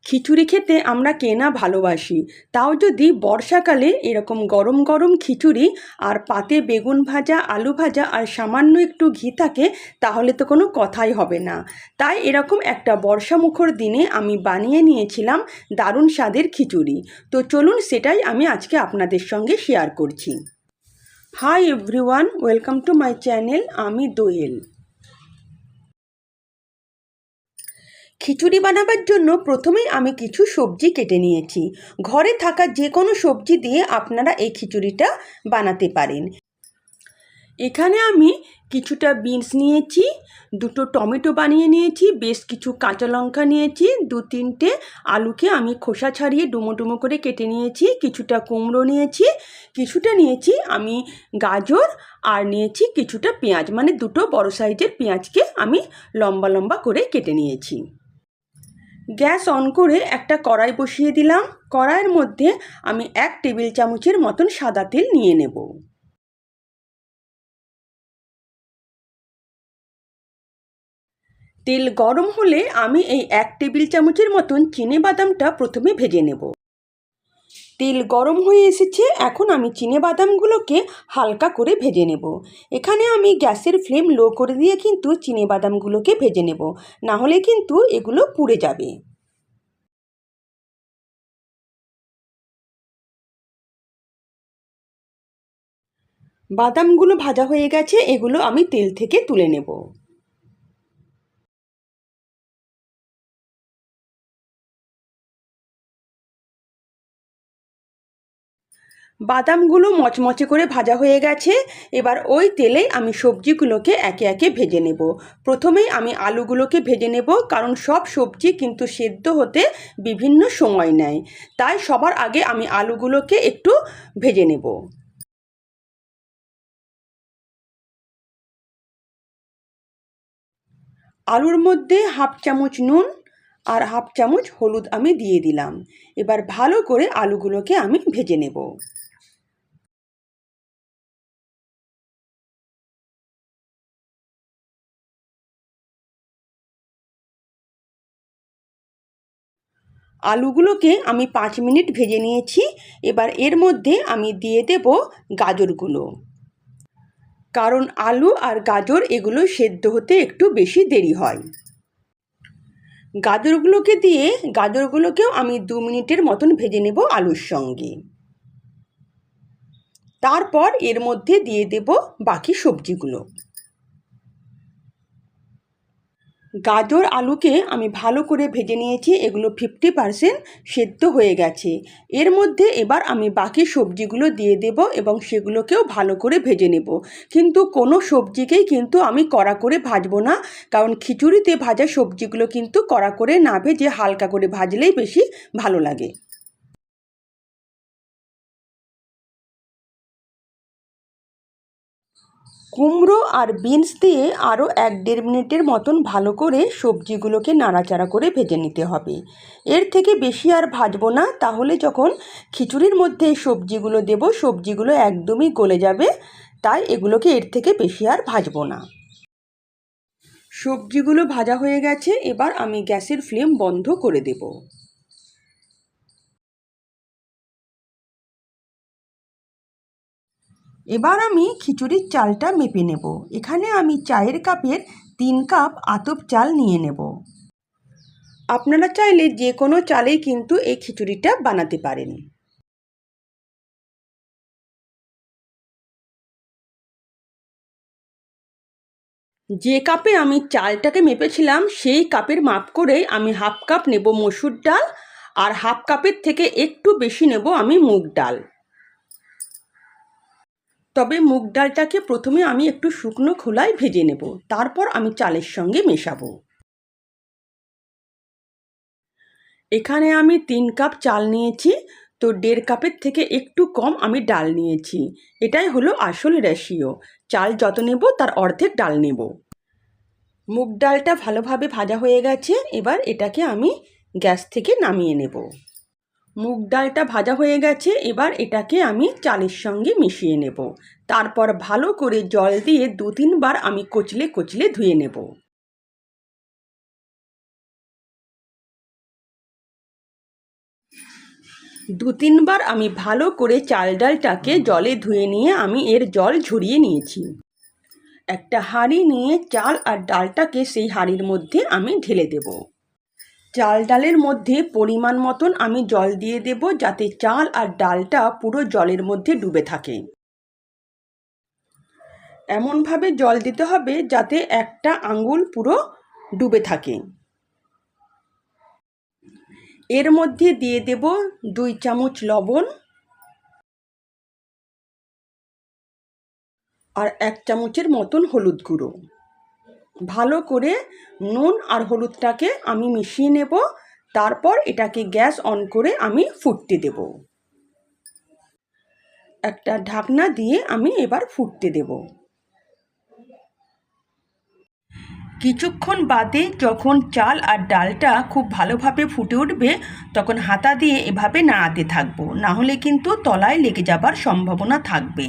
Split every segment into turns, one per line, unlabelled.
খিচুড়ি খেতে আমরা কে না ভালোবাসি, তাও যদি বর্ষাকালে এরকম গরম গরম খিচুড়ি আর পাতে বেগুন ভাজা, আলু ভাজা আর সামান্য একটু ঘি থাকে, তাহলে তো কোনো কথাই হবে না। তাই এরকম একটা বর্ষামুখর দিনে আমি বানিয়ে নিয়েছিলাম দারুণ স্বাদের খিচুড়ি। তো চলুন সেটাই আমি আজকে আপনাদের সঙ্গে শেয়ার করছি। Hi everyone, welcome to my channel. আমি দোয়েল। খিচুড়ি বানাবার জন্য প্রথমেই আমি কিছু সবজি কেটে নিয়েছি। ঘরে থাকা যে কোনো সবজি দিয়ে আপনারা এই খিচুড়িটা বানাতে পারেন। এখানে আমি কিছুটা বিনস নিয়েছি, দুটো টমেটো বানিয়ে নিয়েছি, বেশ কিছু কাঁচা লঙ্কা নিয়েছি, 2-3টে আলুকে আমি খোসা ছাড়িয়ে ডুমো ডুমো করে কেটে নিয়েছি, কিছুটা কুমড়ো নিয়েছি, কিছুটা নিয়েছি আমি গাজর, আর নিয়েছি কিছুটা পেঁয়াজ, মানে দুটো বড় সাইজের পেঁয়াজকে আমি লম্বা লম্বা করে কেটে নিয়েছি। গ্যাস অন করে একটা কড়াই বসিয়ে দিলাম। কড়াইয়ের মধ্যে আমি 1 টেবিল চামচের মতন সাদা তেল নিয়ে নেব। তেল গরম হলে আমি এই 1 টেবিল চামচের মতন চিনেবাদামটা প্রথমে ভেজে নেব। তেল গরম হয়ে এসেছে, এখন আমি চিনেবাদামগুলোকে হালকা করে ভেজে নেব। এখানে আমি গ্যাসের ফ্লেম লো করে দিয়ে কিন্তু চিনেবাদামগুলোকে ভেজে নেব, না হলে কিন্তু এগুলো পুড়ে যাবে। বাদামগুলো ভাজা হয়ে গেছে, এগুলো আমি তেল থেকে তুলে নেব। বাদামগুলো মচমচে করে ভাজা হয়ে গেছে। এবার ওই তেলেই আমি সবজিগুলোকে একে একে ভেজে নেব। প্রথমেই আমি আলুগুলোকে ভেজে নেব, কারণ সব সবজি কিন্তু সেদ্ধ হতে বিভিন্ন সময় নেয়। তাই সবার আগে আমি আলুগুলোকে একটু ভেজে নেব। আলুর মধ্যে 1/2 চামচ নুন আর 1/2 চামচ হলুদ আমি দিয়ে দিলাম। এবার ভালো করে আলুগুলোকে আমি ভেজে নেব। আলুগুলোকে আমি 5 মিনিট ভেজে নিয়েছি। এবার এর মধ্যে আমি দিয়ে দেব গাজরগুলো, কারণ আলু আর গাজর এগুলো সেদ্ধ হতে একটু বেশি দেরি হয়। গাজরগুলোকেও আমি 2 মিনিটের মতন ভেজে নেব আলুর সঙ্গে। তারপর এর মধ্যে দিয়ে দেব বাকি সবজিগুলো। গাজর আলুকে আমি ভালো করে ভেজে নিয়েছি, এগুলো 50% সেদ্ধ হয়ে গেছে। এর মধ্যে এবার আমি বাকি সবজিগুলো দিয়ে দেব এবং সেগুলোকেও ভালো করে ভেজে নেব। কিন্তু কোনো সবজিকেই কিন্তু আমি কড়া করে ভাজবো না, কারণ খিচুড়িতে ভাজা সবজিগুলো কিন্তু কড়া করে না ভেজে হালকা করে ভাজলেই বেশি ভালো লাগে। কুমড়ো আর বিনস দিয়ে আরও 1-1.5 মিনিটের মতন ভালো করে সবজিগুলোকে নাড়াচাড়া করে ভেজে নিতে হবে। এর থেকে বেশি আর ভাজবো না, তাহলে যখন খিচুড়ির মধ্যে সবজিগুলো দেব সবজিগুলো একদমই গলে যাবে। তাই এগুলোকে এর থেকে বেশি আর ভাজবো না। সবজিগুলো ভাজা হয়ে গেছে, এবার আমি গ্যাসের ফ্লেম বন্ধ করে দেব। এবার আমি খিচুড়ির চালটা মেপে নেব। এখানে আমি চায়ের কাপের 3 কাপ আতপ চাল নিয়ে নেব। আপনারা চাইলে যে কোনো চালেই কিন্তু এই খিচুড়িটা বানাতে পারেন। যে কাপে আমি চালটাকে মেপেছিলাম সেই কাপের মাপ করেই আমি 1/2 কাপ নেব মসুর ডাল, আর 1/2 কাপের থেকে একটু বেশি নেব আমি মুগ ডাল। তবে মুগ ডালটাকে প্রথমে আমি একটু শুকনো খোলায় ভেজে নেব, তারপর আমি চালের সঙ্গে মেশাবো। এখানে আমি 3 কাপ চাল নিয়েছি, তো 1.5 কাপের থেকে একটু কম আমি ডাল নিয়েছি। এটাই হলো আসল রেশিও। চাল যত নেব তার অর্ধেক ডাল নেব। মুগ ডালটা ভালোভাবে ভাজা হয়ে গেছে, এবার এটাকে আমি গ্যাস থেকে নামিয়ে নেব। মুগ ডালটা ভাজা হয়ে গেছে, এবার এটাকে আমি চালের সঙ্গে মিশিয়ে নেব। তারপর ভালো করে জল দিয়ে 2-3 বার আমি কচলে কচলে ধুয়ে নেব। 2-3 বার আমি ভালো করে চাল ডালটাকে জলে ধুয়ে নিয়ে আমি এর জল ঝরিয়ে নিয়েছি। একটা হাঁড়ি নিয়ে চাল আর ডালটাকে সেই হাঁড়ির মধ্যে আমি ঢেলে দেব। চাল ডালের মধ্যে পরিমাণ মতন আমি জল দিয়ে দেব, যাতে চাল আর ডালটা পুরো জলের মধ্যে ডুবে থাকে। এমনভাবে জল দিতে হবে যাতে একটা আঙুল পুরো ডুবে থাকে। এর মধ্যে দিয়ে দেব 2 চামচ লবণ আর 1 চামচের মতন হলুদ গুঁড়ো। ভালো করে নুন আর হলুদটাকে আমি মিশিয়ে নেব। তারপর এটাকে গ্যাস অন করে আমি ফুটতে দেব। একটা ঢাকনা দিয়ে আমি এবার ফুটতে দেব। কিছুক্ষণ বাদে যখন চাল আর ডালটা খুব ভালোভাবে ফুটে উঠবে, তখন হাতা দিয়ে এভাবে নাড়াতে থাকবো, না হলে কিন্তু তলায় লেগে যাবার সম্ভাবনা থাকবে।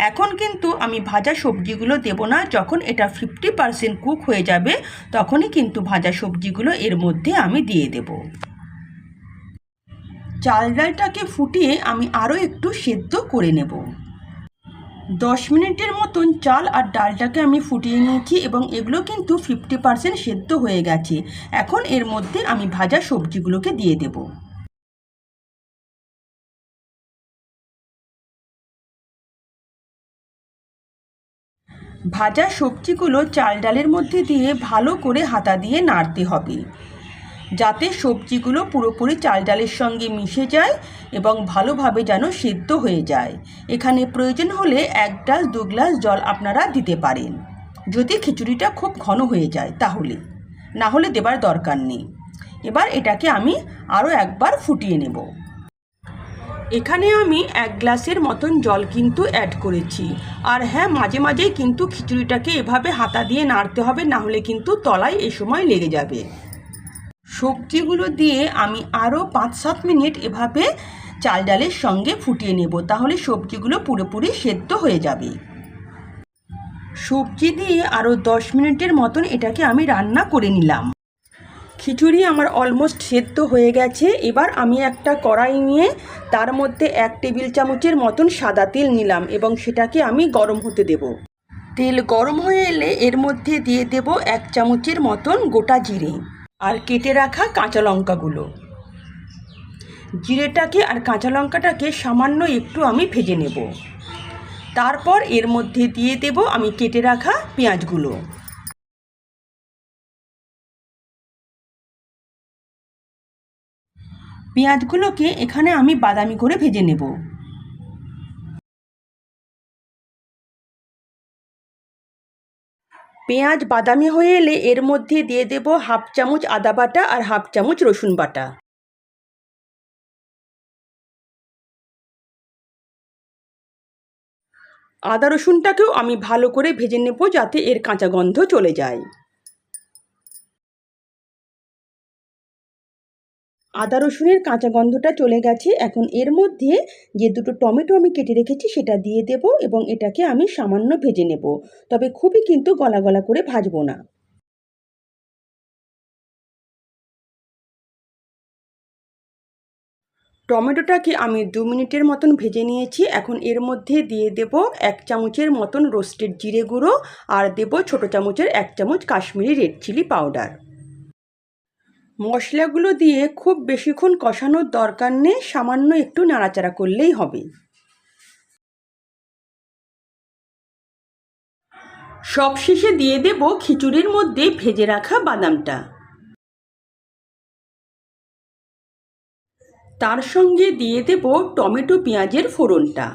এখন কিন্তু আমি ভাজা সবজিগুলো দেব না। যখন এটা 50% কুক হয়ে যাবে, তখনই কিন্তু ভাজা সবজিগুলো এর মধ্যে আমি দিয়ে দেব। চাল ডালটাকে ফুটিয়ে আমি আরও একটু সেদ্ধ করে নেব। 10 মিনিটের মতন চাল আর ডালটাকে আমি ফুটিয়ে নিয়েছি এবং এগুলো কিন্তু 50% সেদ্ধ হয়ে গেছে। এখন এর মধ্যে আমি ভাজা সবজিগুলোকে দিয়ে দেব। ভাজা সবজিগুলো চাল ডালের মধ্যে দিয়ে ভালো করে হাতা দিয়ে নাড়তে হবে, যাতে সবজিগুলো পুরোপুরি চাল ডালের সঙ্গে মিশে যায় এবং ভালোভাবে যেন সেদ্ধ হয়ে যায়। এখানে প্রয়োজন হলে 1 গ্লাস 2 গ্লাস জল আপনারা দিতে পারেন, যদি খিচুড়িটা খুব ঘন হয়ে যায় তাহলে, না হলে দেবার দরকার নেই। এবার এটাকে আমি আরও একবার ফুটিয়ে নেব। এখানে আমি 1 গ্লাসের মতন জল কিন্তু অ্যাড করেছি। আর হ্যাঁ, মাঝে মাঝেই কিন্তু খিচুড়িটাকে এভাবে হাতা দিয়ে নাড়তে হবে, না হলে কিন্তু তলায় এ সময় লেগে যাবে। সবজিগুলো দিয়ে আমি আরও 5-7 মিনিট এভাবে চাল ডালের সঙ্গে ফুটিয়ে নেব, তাহলে সবজিগুলো পুরোপুরি সেদ্ধ হয়ে যাবে। সবজি দিয়ে আরও 10 মিনিটের মতন এটাকে আমি রান্না করে নিলাম। খিচুড়ি আমার অলমোস্ট সেদ্ধ হয়ে গেছে। এবার আমি একটা কড়াই নিয়ে তার মধ্যে 1 টেবিল চামচের মতন সাদা তেল নিলাম এবং সেটাকে আমি গরম হতে দেব। তেল গরম হয়ে এলে এর মধ্যে দিয়ে দেব 1 চামচের মতন গোটা জিরে আর কেটে রাখা কাঁচা লঙ্কাগুলো। জিরেটাকে আর কাঁচা লঙ্কাটাকে সামান্য একটু আমি ভেজে নেব। তারপর এর মধ্যে দিয়ে দেব আমি কেটে রাখা পেঁয়াজগুলো। পেঁয়াজগুলোকে এখানে আমি বাদামি করে ভেজে নেব। পেঁয়াজ বাদামি হয়ে এলে এর মধ্যে দিয়ে দেব 1/2 চামচ আদা বাটা আর 1/2 চামচ রসুন বাটা। আদা রসুনটাকেও আমি ভালো করে ভেজে নেব, যাতে এর কাঁচা গন্ধ চলে যায়। আদা রসুনের কাঁচা গন্ধটা চলে গেছে। এখন এর মধ্যে যে 2টো টমেটো আমি কেটে রেখেছি সেটা দিয়ে দেব এবং এটাকে আমি সামান্য ভেজে নেব, তবে খুবই কিন্তু গলা গলা করে ভাজবো না। টমেটোটাকে আমি 2 মিনিটের মতন ভেজে নিয়েছি। এখন এর মধ্যে দিয়ে দেব 1 চামচের মতন রোস্টেড জিরে গুঁড়ো আর দেব ছোটো চামচের 1 চামচ কাশ্মীরি রেড চিলি পাউডার। মশলাগুলো দিয়ে খুব বেশিক্ষণ কষানোর দরকার নেই, সামান্য একটু নাড়াচাড়া করলেই হবে। সবশেষে দিয়ে দেব খিচুড়ির মধ্যে ভেজে রাখা বাদামটা। তার সঙ্গে দিয়ে দেব টমেটো পেঁয়াজের ফোড়নটা।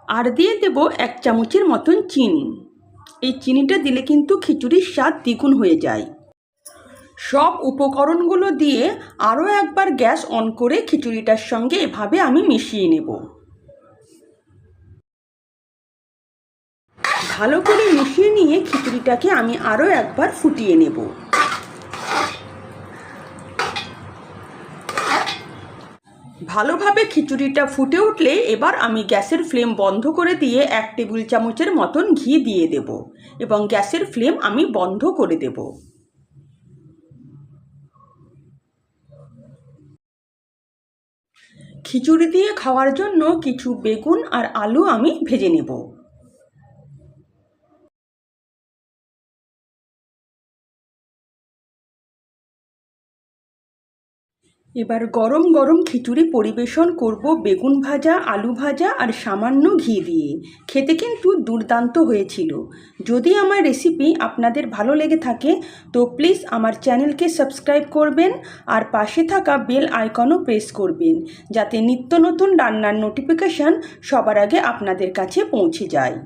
আর দিয়ে দেব 1 চামচের মতন চিনি। এই চিনিটা দিলে কিন্তু খিচুড়ির স্বাদ দ্বিগুণ হয়ে যায়। সব উপকরণগুলো দিয়ে আরও একবার গ্যাস অন করে খিচুড়িটার সঙ্গে এভাবে আমি মিশিয়ে নেব। ভালো করে মিশিয়ে নিয়ে খিচুড়িটাকে আমি আরও একবার ফুটিয়ে নেব। ভালোভাবে খিচুড়িটা ফুটে উঠলে এবার আমি গ্যাসের ফ্লেম বন্ধ করে দিয়ে 1 টেবিল চামচের মতন ঘি দিয়ে দেব এবং গ্যাসের ফ্লেম আমি বন্ধ করে দেব। খিচুড়ি দিয়ে খাওয়ার জন্য কিছু বেগুন আর আলু আমি ভেজে নেব। এবার গরম গরম খিচুড়ি পরিবেশন করব বেগুন ভাজা, আলু ভাজা আর সামান্য ঘি দিয়ে। খেতে কিন্তু দুর্দান্ত হয়েছিল। যদি আমার রেসিপি আপনাদের ভালো লেগে থাকে তো প্লিজ আমার চ্যানেলকে সাবস্ক্রাইব করবেন আর পাশে থাকা বেল আইকনও প্রেস করবেন, যাতে নিত্য নতুন রান্নার নোটিফিকেশান সবার আগে আপনাদের কাছে পৌঁছে যায়।